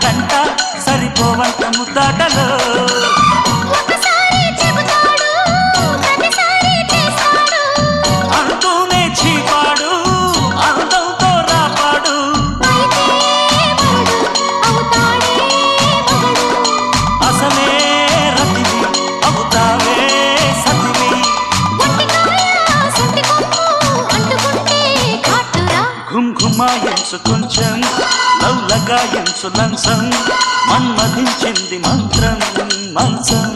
గంట సరిపోవంత ముద్దాటలో అంటూనే చీపాడు అందంతో రాపాడు అసలే రతివి అవుతావే సతివి ఘుంఘుమాయించు కొంచెం లవ్లగాయించు లంచం మన్మధించింది మంత్రం మంచం